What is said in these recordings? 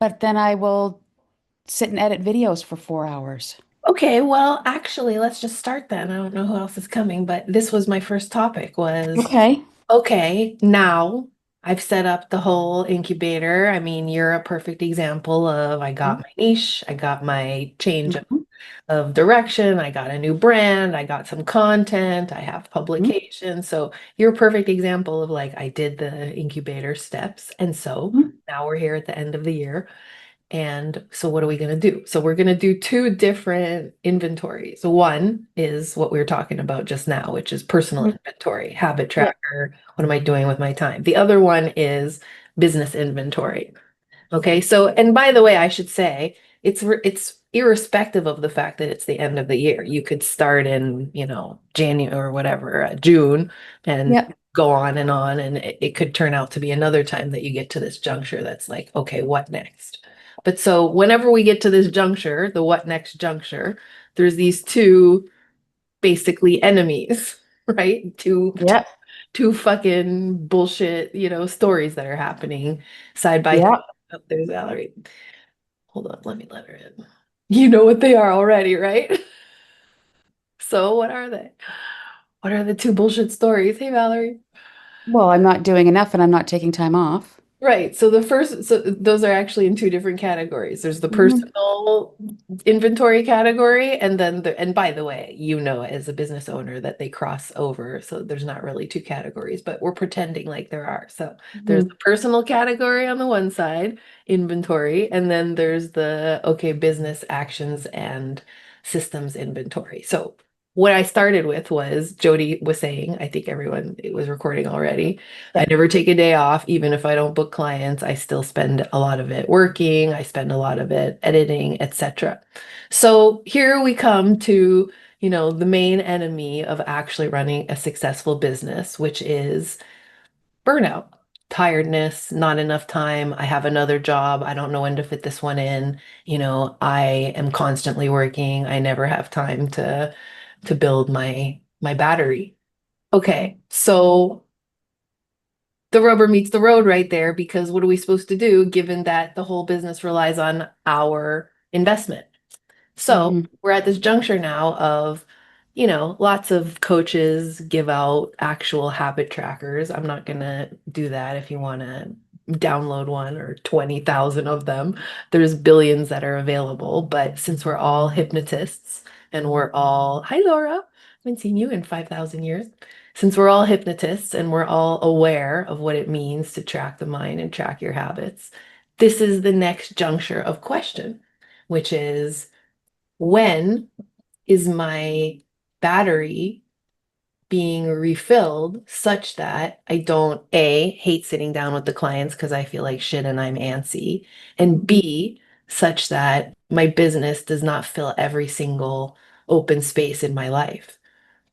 but then I will sit and edit videos for 4 hours. Okay, well, actually, let's just start then. I don't know who else is coming, but this was my first topic was, Okay. okay, now I've set up the whole incubator. I mean, you're a perfect example of I got my niche, I got my change Mhm. of direction, I got a new brand, I got some content, I have Mhm. publications. So you're a perfect example of like I did the incubator steps. And so Mhm. now we're here at the end of the year. And so what are we going to do? So we're going to do two different inventories. One is what we were talking about just now, which is personal Mhm. inventory, habit Yeah. tracker. What am I doing with my time? The other one is business inventory. Okay. So, and by the way, I should say it's irrespective of the fact that it's the end of the year. You could start in, January or whatever, June and Yeah. go on, and it could turn out to be another time that you get to this juncture that's like, okay, what next? But so whenever we get to this juncture, the what next juncture, there's these two basically enemies, right? Yeah. Two fucking bullshit, stories that are happening side by side. Yeah. Oh, there's Valerie. Hold on, let me let her in. You know what they are already, right? So what are they? What are the two bullshit stories? Hey, Valerie. Well, I'm not doing enough and I'm not taking time off. Right. So those are actually in two different categories. There's the Mhm. personal inventory category, and by the way, as a business owner that they cross over. So there's not really two categories, but we're pretending like there are. So there's Mhm. the personal category on the one side, inventory, and then there's the okay, business actions and systems inventory. So what I started with was Jody was saying, I think everyone it was recording already. I Yeah. never take a day off, even if I don't book clients. I still spend a lot of it working, I spend a lot of it editing, etc. So here we come to, the main enemy of actually running a successful business, which is burnout, tiredness, not enough time. I have another job. I don't know when to fit this one in. I am constantly working. I never have time to build my battery. Okay, so the rubber meets the road right there because what are we supposed to do given that the whole business relies on our investment? So Mhm. we're at this juncture now of, lots of coaches give out actual habit trackers. I'm not going to do that if you want to download one or 20,000 of them. There's billions that are available. But since we're all hypnotists and we're all, hi, Laura, I haven't seen you in 5,000 years. Since we're all hypnotists and we're all aware of what it means to track the mind and track your habits, this is the next juncture of question, which is, when is my battery being refilled such that I don't A, hate sitting down with the clients because I feel like shit and I'm antsy, and B, such that my business does not fill every single open space in my life?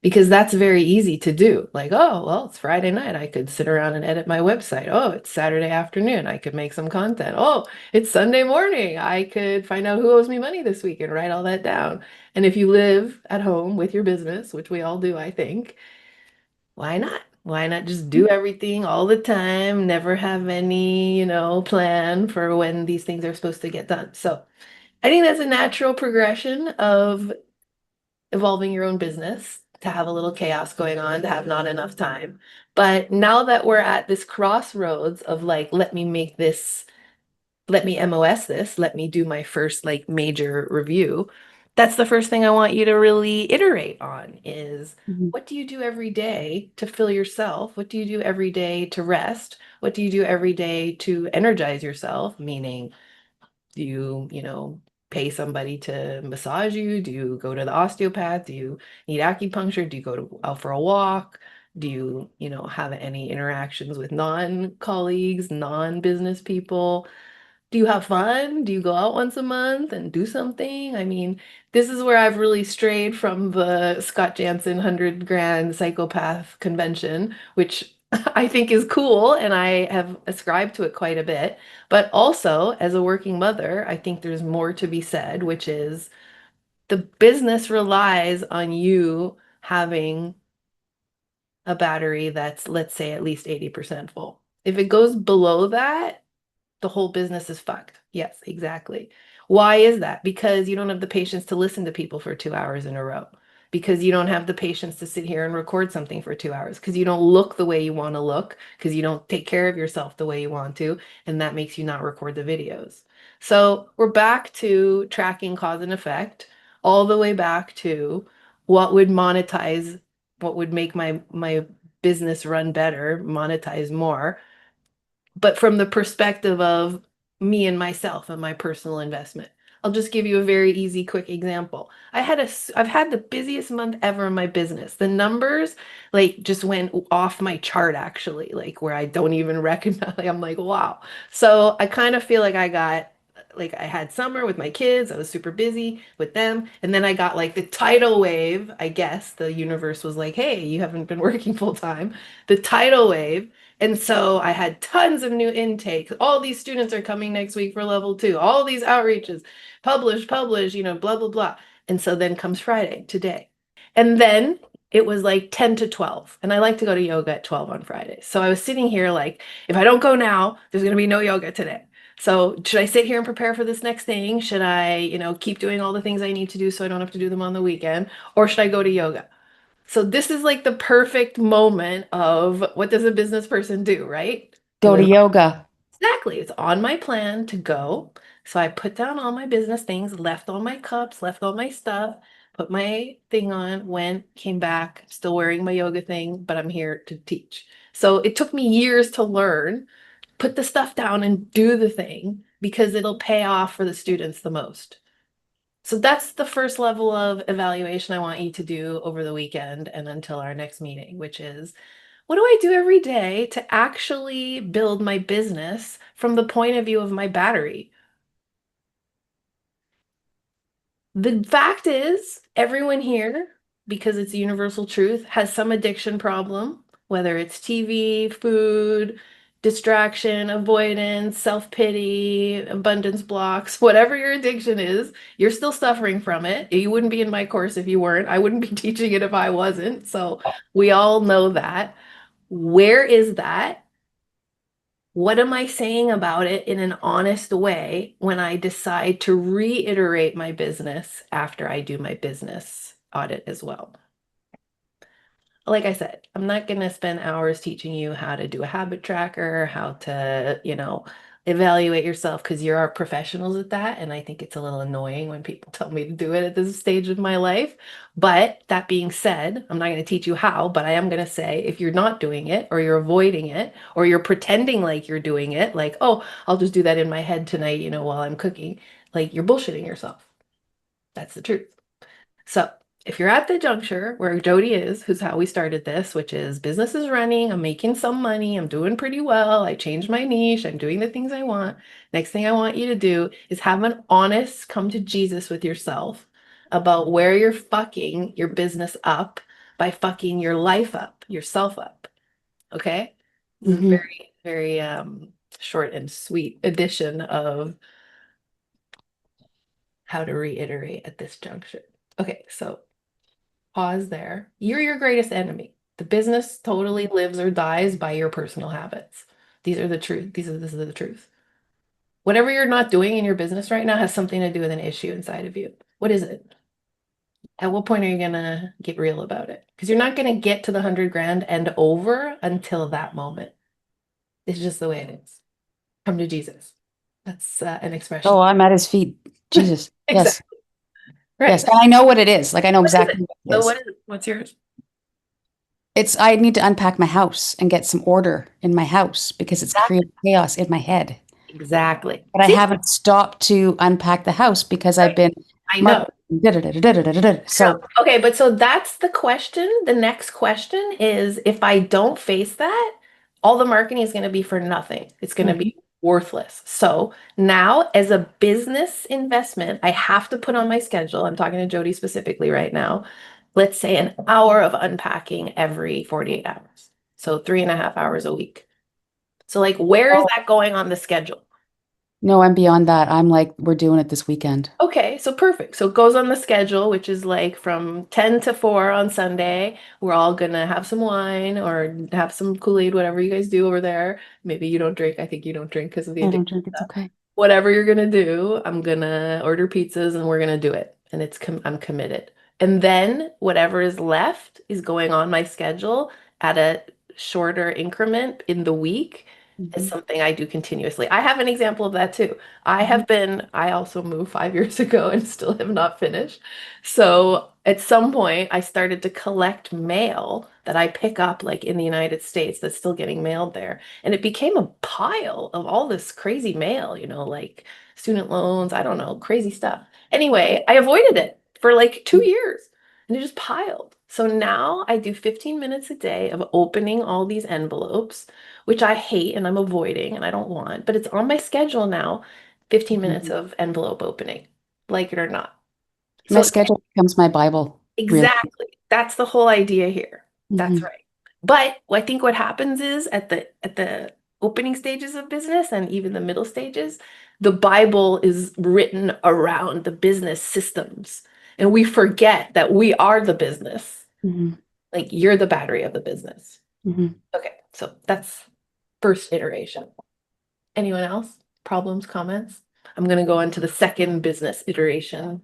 Because that's very easy to do. Like, oh, well, it's Friday night. I could sit around and edit my website. Oh, it's Saturday afternoon. I could make some content. Oh, it's Sunday morning. I could find out who owes me money this week and write all that down. And if you live at home with your business, which we all do, I think, why not? Why not just do everything all the time, never have any, plan for when these things are supposed to get done? So I think that's a natural progression of evolving your own business, to have a little chaos going on, to have not enough time. But now that we're at this crossroads of like, let me make this, let me MOS this, let me do my first like major review. That's the first thing I want you to really iterate on is Mhm. what do you do every day to fill yourself? What do you do every day to rest? What do you do every day to energize yourself? Meaning, do you, pay somebody to massage you? Do you go to the osteopath? Do you need acupuncture? Do you go out for a walk? Do you, have any interactions with non-colleagues, non-business people? Do you have fun? Do you go out once a month and do something? I mean, this is where I've really strayed from the Scott Jansen 100 grand psychopath convention, which I think is cool and I have ascribed to it quite a bit. But also, as a working mother, I think there's more to be said, which is the business relies on you having a battery that's, let's say, at least 80% full. If it goes below that, The whole business is fucked. Yes, exactly. Why is that? Because you don't have the patience to listen to people for 2 hours in a row. Because you don't have the patience to sit here and record something for 2 hours. Because you don't look the way you want to look. Because you don't take care of yourself the way you want to. And that makes you not record the videos. So we're back to tracking cause and effect, all the way back to what would monetize, what would make my business run better, monetize more, but from the perspective of me and myself and my personal investment. I'll just give you a very easy, quick example. I've had the busiest month ever in my business. The numbers like just went off my chart actually, like where I don't even recognize, like, I'm like, wow. So I kind of feel like I had summer with my kids. I was super busy with them. And then I got like the tidal wave. I guess the universe was like, hey, you haven't been working full time. The tidal wave. And so I had tons of new intake. All these students are coming next week for level 2. All these outreaches, publish, blah, blah, blah. And so then comes Friday, today. And then it was like 10 to 12. And I like to go to yoga at 12 on Friday. So I was sitting here like, if I don't go now, there's going to be no yoga today. So should I sit here and prepare for this next thing? Should I, keep doing all the things I need to do so I don't have to do them on the weekend? Or should I go to yoga? So this is like the perfect moment of what does a business person do, right? Go Do to it. yoga. Exactly. It's on my plan to go. So I put down all my business things, left all my cups, left all my stuff, put my thing on, went, came back, still wearing my yoga thing, but I'm here to teach. So it took me years to learn, put the stuff down and do the thing because it'll pay off for the students the most. So that's the first level of evaluation I want you to do over the weekend and until our next meeting, which is what do I do every day to actually build my business from the point of view of my battery? The fact is, everyone here, because it's a universal truth, has some addiction problem, whether it's TV, food, distraction, avoidance, self-pity, abundance blocks, whatever your addiction is, you're still suffering from it. You wouldn't be in my course if you weren't. I wouldn't be teaching it if I wasn't. So we all know that. Where is that? What am I saying about it in an honest way when I decide to reiterate my business after I do my business audit as well? Like I said, I'm not going to spend hours teaching you how to do a habit tracker, how to, evaluate yourself because you're our professionals at that. And I think it's a little annoying when people tell me to do it at this stage of my life. But that being said, I'm not going to teach you how, but I am going to say if you're not doing it or you're avoiding it or you're pretending like you're doing it, like, oh, I'll just do that in my head tonight, while I'm cooking, like you're bullshitting yourself. That's the truth. So if you're at the juncture where Jody is, who's how we started this, which is business is running, I'm making some money, I'm doing pretty well, I changed my niche, I'm doing the things I want. Next thing I want you to do is have an honest come to Jesus with yourself about where you're fucking your business up by fucking your life up, yourself up. Okay? This is a Hmm. very, very short and sweet edition of how to reiterate at this juncture. Okay, so pause there. You're your greatest enemy. The business totally lives or dies by your personal habits. These are the truth. This is the truth. Whatever you're not doing in your business right now has something to do with an issue inside of you. What is it? At what point are you gonna get real about it? Because you're not gonna get to the 100 grand and over until that moment. It's just the way it is. Come to Jesus. That's an Oh, expression. I'm at his feet. Jesus. Yes. Exactly. Yes. Right. And I know what it is. Like I know What is it? exactly what it So is. what is it? What's yours? It's I need to unpack my house and get some order in my house because it's creating chaos in my head. Exactly. But I See? haven't stopped to unpack the house because I've Right. been I know. marketing. Da-da-da-da-da-da-da-da. No. So, Okay, but so that's the question. The next question is if I don't face that, all the marketing is going to be for nothing. It's going to mhm. be worthless. So now, as a business investment, I have to put on my schedule. I'm talking to Jody specifically right now. Let's say an hour of unpacking every 48 hours. So 3.5 hours a week. So, like, where is that going on the schedule? No, I'm beyond that. I'm like, we're doing it this weekend. Okay, so perfect. So it goes on the schedule, which is like from 10 to 4 on Sunday. We're all gonna have some wine or have some Kool-Aid, whatever you guys do over there. Maybe you don't drink. I think you don't drink because of the I don't addiction drink. It's stuff. okay. Whatever you're gonna do, I'm gonna order pizzas and we're gonna do it. And I'm committed. And then whatever is left is going on my schedule at a shorter increment in the week is Hmm. something I do continuously. I have an example of that too. Hmm. I also moved 5 years ago and still have not finished. So at some point, I started to collect mail that I pick up like in the United States that's still getting mailed there. And it became a pile of all this crazy mail, like student loans, I don't know, crazy stuff. Anyway, I avoided it for like 2 years and it just piled. So now I do 15 minutes a day of opening all these envelopes, which I hate and I'm avoiding and I don't want, but it's on my schedule now. 15 minutes Hmm. of envelope opening, like it or not. My So schedule becomes my Bible, really. exactly. That's the whole idea here. That's Hmm. right. But I think what happens is at the opening stages of business and even the middle stages, the Bible is written around the business systems. And we forget that we are the business. Hmm. Like you're the battery of the business. Hmm. Okay, so that's first iteration. Anyone else? Problems, comments? I'm going to go into the second business iteration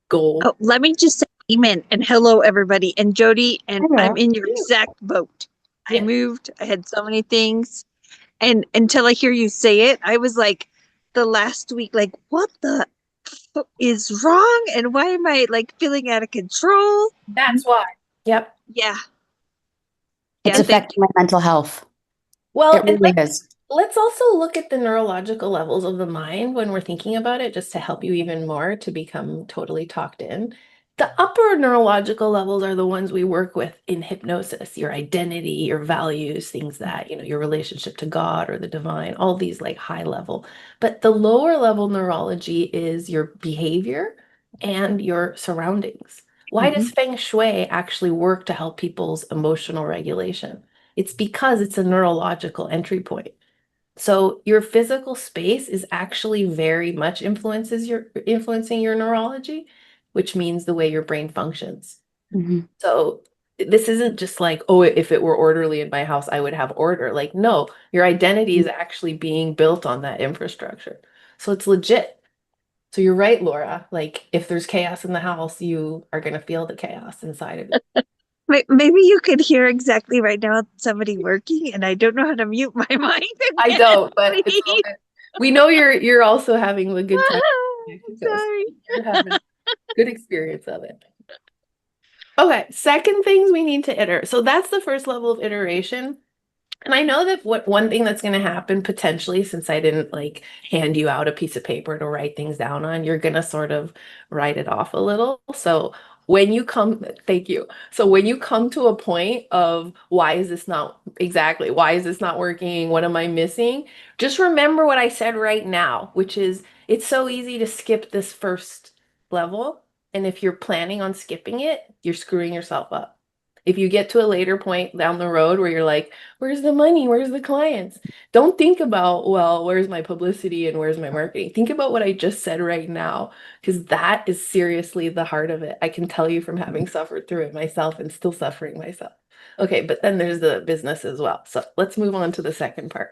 goal. Oh, let me just say amen and hello, everybody. And Jody, and Hi I'm there. in your exact boat. I Yeah, moved, I had so many things. And until I hear you say it, I was like, the last week, like, what the is wrong? And why am I like feeling out of control? that's why. Yep. Yeah. It's Yeah. Thank affecting my mental health. Well, It and really is. let's also look at the neurological levels of the mind when we're thinking about it, just to help you even more to become totally talked in. The upper neurological levels are the ones we work with in hypnosis, your identity, your values, things that, your relationship to God or the divine, all these like high level. But the lower level neurology is your behavior and your surroundings. Why does Hmm. Feng Shui actually work to help people's emotional regulation? It's because it's a neurological entry point. So your physical space is actually very much influencing your neurology, which means the way your brain functions. Hmm. So this isn't just like, oh, if it were orderly in my house, I would have order. Like, no, your identity is actually being built on that infrastructure. So it's legit. So you're right, Laura. Like, if there's chaos in the house, you are going to feel the chaos inside of it. maybe you could hear exactly right now somebody working, and I don't know how to mute my mic I again. don't, but it's all Please. good. We know you're also having a good time in Mexico, so Sorry. you're having good experience of it. Okay, second things we need to iterate. So that's the first level of iteration. And I know that what one thing that's going to happen potentially, since I didn't like hand you out a piece of paper to write things down on, you're going to sort of write it off a little. So when you come, thank you. So when you come to a point of why is this not working? What am I missing? Just remember what I said right now, which is it's so easy to skip this first level. And if you're planning on skipping it, you're screwing yourself up. If you get to a later point down the road where you're like, where's the money? Where's the clients? Don't think about, well, where's my publicity and where's my marketing? Think about what I just said right now, because that is seriously the heart of it. I can tell you from having suffered through it myself and still suffering myself. Okay, but then there's the business as well. So let's move on to the second part.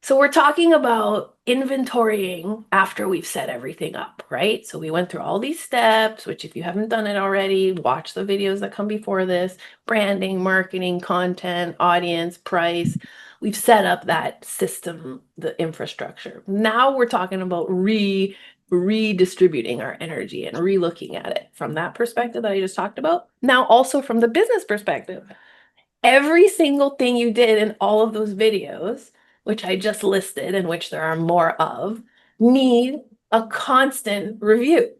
So we're talking about inventorying after we've set everything up, right? So we went through all these steps, which if you haven't done it already, watch the videos that come before this, branding, marketing, content, audience, price. We've set up that system, the infrastructure. Now we're talking about redistributing our energy and re-looking at it from that perspective that I just talked about. Now also from the business perspective. Every single thing you did in all of those videos, which I just listed and which there are more of, need a constant review.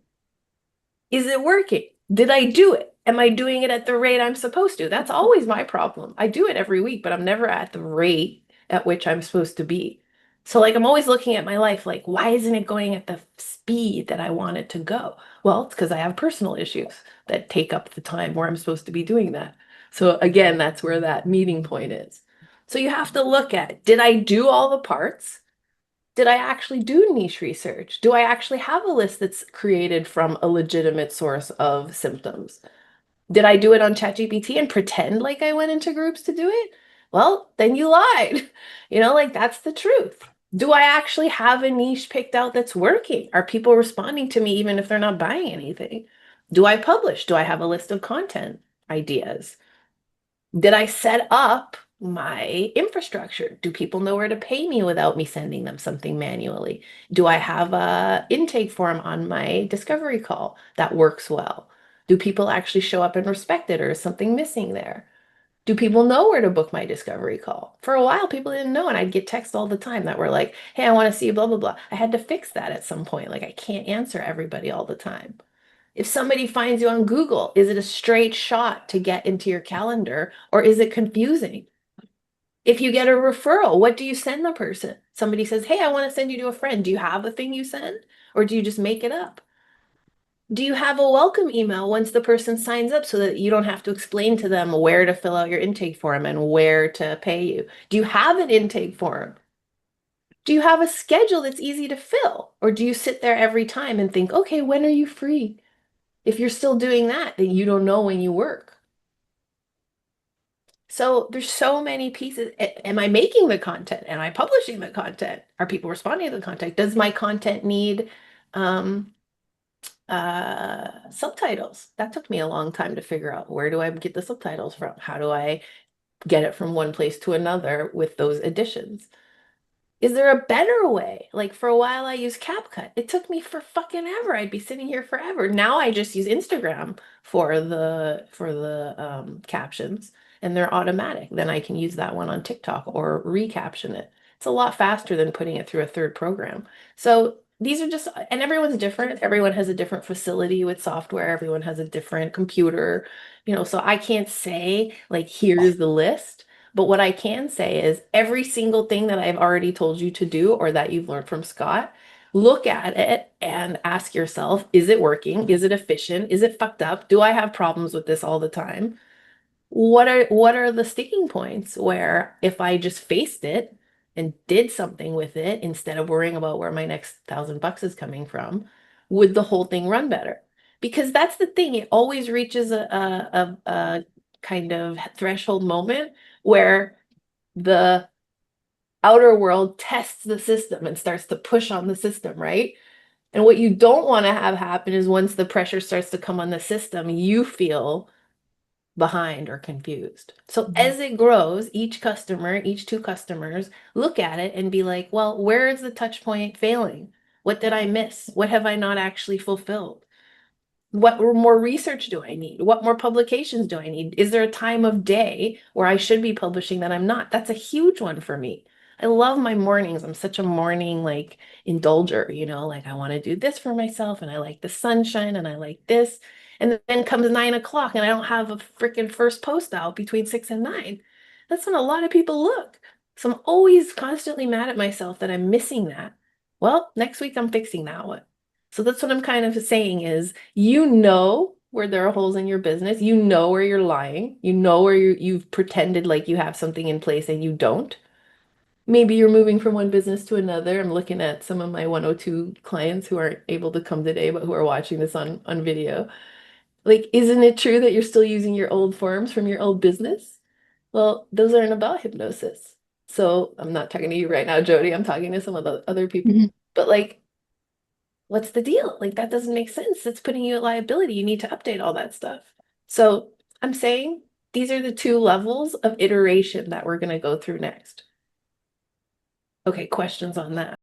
Is it working? Did I do it? Am I doing it at the rate I'm supposed to? That's always my problem. I do it every week, but I'm never at the rate at which I'm supposed to be. So, like, I'm always looking at my life, like, why isn't it going at the speed that I want it to go? Well, it's because I have personal issues that take up the time where I'm supposed to be doing that. So, again, that's where that meeting point is. So, you have to look at, did I do all the parts? Did I actually do niche research? Do I actually have a list that's created from a legitimate source of symptoms? Did I do it on ChatGPT and pretend like I went into groups to do it? Well, then you lied. Like that's the truth. Do I actually have a niche picked out that's working? Are people responding to me even if they're not buying anything? Do I publish? Do I have a list of content ideas? Did I set up my infrastructure? Do people know where to pay me without me sending them something manually? Do I have a intake form on my discovery call that works well? Do people actually show up and respect it, or is something missing there? Do people know where to book my discovery call? For a while, people didn't know, and I'd get texts all the time that were like, hey, I want to see you, blah, blah, blah. I had to fix that at some point. Like, I can't answer everybody all the time. If somebody finds you on Google, is it a straight shot to get into your calendar, or is it confusing? If you get a referral, what do you send the person? Somebody says, hey, I want to send you to a friend. Do you have a thing you send, or do you just make it up? Do you have a welcome email once the person signs up so that you don't have to explain to them where to fill out your intake form and where to pay you? Do you have an intake form? Do you have a schedule that's easy to fill? Or do you sit there every time and think, okay, when are you free? If you're still doing that, then you don't know when you work. So there's so many pieces. Am I making the content? Am I publishing the content? Are people responding to the content? Does my content need subtitles? That took me a long time to figure out. Where do I get the subtitles from? How do I get it from one place to another with those additions? Is there a better way? Like for a while I used CapCut. It took me for fucking ever. I'd be sitting here forever. Now I just use Instagram for the captions, and they're automatic. Then I can use that one on TikTok or recaption it. It's a lot faster than putting it through a third program. So these are just, and everyone's different. Everyone has a different facility with software. Everyone has a different computer, so I can't say like, here's the list. But what I can say is every single thing that I've already told you to do or that you've learned from Scott, look at it and ask yourself, is it working? Is it efficient? Is it fucked up? Do I have problems with this all the time? What are the sticking points where if I just faced it and did something with it instead of worrying about where my next $1,000 is coming from, would the whole thing run better? Because that's the thing, it always reaches a kind of threshold moment where the outer world tests the system and starts to push on the system, right? And what you don't want to have happen is once the pressure starts to come on the system, you feel behind or confused. So as it grows, each customer, each two customers, look at it and be like, well, where is the touch point failing? What did I miss? What have I not actually fulfilled? What more research do I need? What more publications do I need? Is there a time of day where I should be publishing that I'm not? That's a huge one for me. I love my mornings. I'm such a morning like indulger, like I want to do this for myself and I like the sunshine and I like this. And then comes 9 o'clock and I don't have a freaking first post out between 6 and 9. That's when a lot of people look. So I'm always constantly mad at myself that I'm missing that. Well, next week I'm fixing that one. So that's what I'm kind of saying is, where there are holes in your business, where you're lying, where you've pretended like you have something in place and you don't. Maybe you're moving from one business to another. I'm looking at some of my 102 clients who aren't able to come today, but who are watching this on video. Like, isn't it true that you're still using your old forms from your old business? Well, those aren't about hypnosis. So I'm not talking to you right now, Jody. I'm talking to some of the other people. Mhm. But like, what's the deal? Like, that doesn't make sense. That's putting you at liability. You need to update all that stuff. So I'm saying these are the two levels of iteration that we're going to go through next. Okay, questions on that?